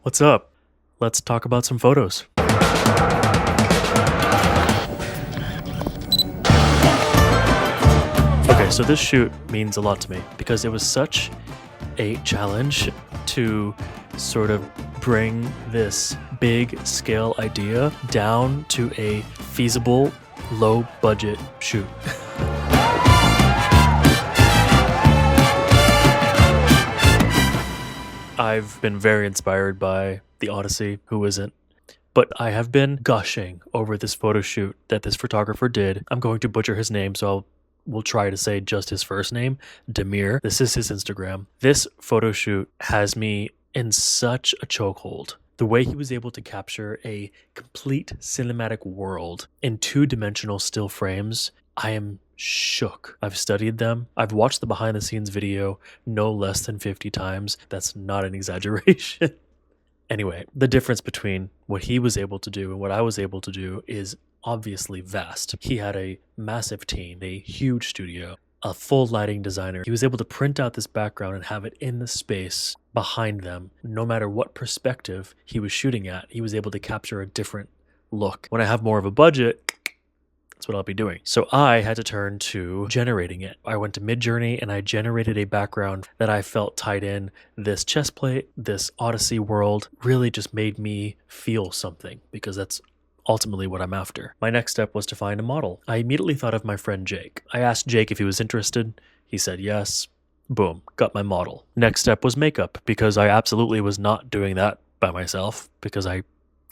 What's up? Let's talk about some photos. Okay, so this shoot means a lot to me because it was such a challenge to sort of bring this big scale idea down to a feasible, low budget shoot. I've been very inspired by the Odyssey, who isn't? But I have been gushing over this photo shoot that this photographer did. I'm going to butcher his name, so we'll try to say just his first name, Demir. This is his Instagram. This photo shoot has me in such a chokehold. The way he was able to capture a complete cinematic world in two-dimensional still frames, I am shook. I've studied them. I've watched the behind the scenes video no less than 50 times. That's not an exaggeration. Anyway, the difference between what he was able to do and what I was able to do is obviously vast. He had a massive team, a huge studio, a full lighting designer. He was able to print out this background and have it in the space behind them. No matter what perspective he was shooting at, he was able to capture a different look. When I have more of a budget, that's what I'll be doing. So I had to turn to generating it. I went to Midjourney and I generated a background that I felt tied in. This chest plate, this Odyssey world really just made me feel something because that's ultimately what I'm after. My next step was to find a model. I immediately thought of my friend Jake. I asked Jake if he was interested. He said yes. Boom, got my model. Next step was makeup because I absolutely was not doing that by myself because I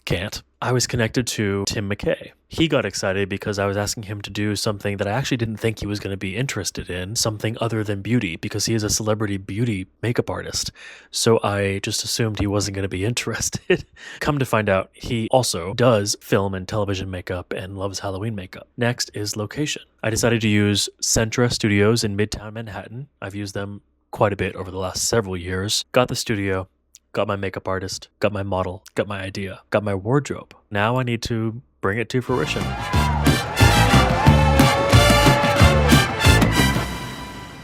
can't. I was connected to Tim Mackay. He got excited because I was asking him to do something that I actually didn't think he was going to be interested in, something other than beauty, because he is a celebrity beauty makeup artist. So I just assumed he wasn't going to be interested. Come to find out, he also does film and television makeup and loves Halloween makeup. Next is location. I decided to use Centra Studios in Midtown Manhattan. I've used them quite a bit over the last several years. Got the studio. Got my makeup artist, got my model, got my idea, got my wardrobe. Now I need to bring it to fruition.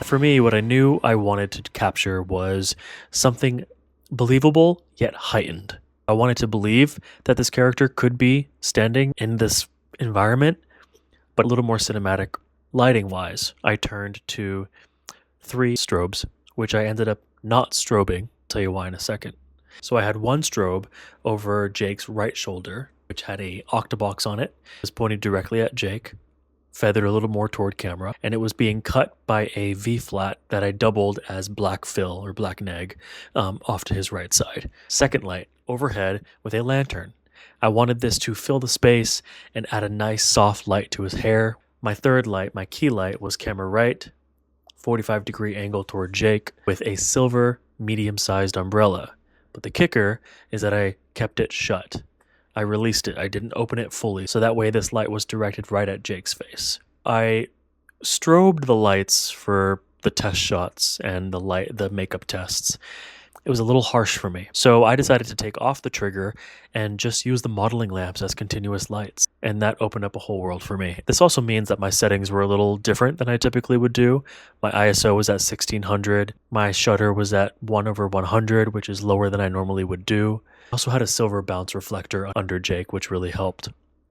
For me, what I knew I wanted to capture was something believable yet heightened. I wanted to believe that this character could be standing in this environment, but a little more cinematic lighting-wise. I turned to 3 strobes, which I ended up not strobing. Tell you why in a second. So I had one strobe over Jake's right shoulder, which had a octabox on it. It was pointed directly at Jake, feathered a little more toward camera, and it was being cut by a V-flat that I doubled as black fill or black neg off to his right side. Second light overhead with a lantern. I wanted this to fill the space and add a nice soft light to his hair. My third light, my key light, was camera right, 45-degree angle toward Jake with a silver medium-sized umbrella. But the kicker is that I kept it shut. I released it. I didn't open it fully, so that way this light was directed right at Jake's face. I strobed the lights for the test shots and the makeup tests. It was a little harsh for me. So I decided to take off the trigger and just use the modeling lamps as continuous lights. And that opened up a whole world for me. This also means that my settings were a little different than I typically would do. My ISO was at 1600. My shutter was at 1/100, which is lower than I normally would do. I also had a silver bounce reflector under Jake, which really helped.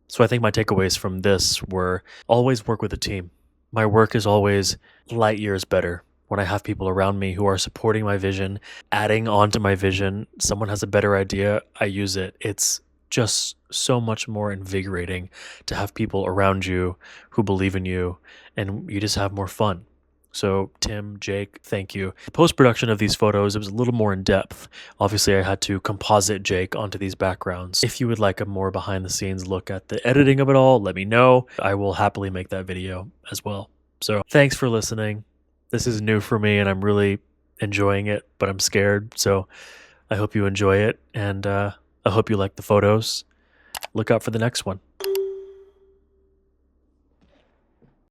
So I think my takeaways from this were always work with a team. My work is always light years better. When I have people around me who are supporting my vision, adding on to my vision, someone has a better idea, I use it. It's just so much more invigorating to have people around you who believe in you, and you just have more fun. So Tim, Jake, thank you. The post-production of these photos, it was a little more in depth. Obviously, I had to composite Jake onto these backgrounds. If you would like a more behind-the-scenes look at the editing of it all, let me know. I will happily make that video as well. So thanks for listening. This is new for me and I'm really enjoying it, but I'm scared. So I hope you enjoy it and I hope you like the photos. Look out for the next one.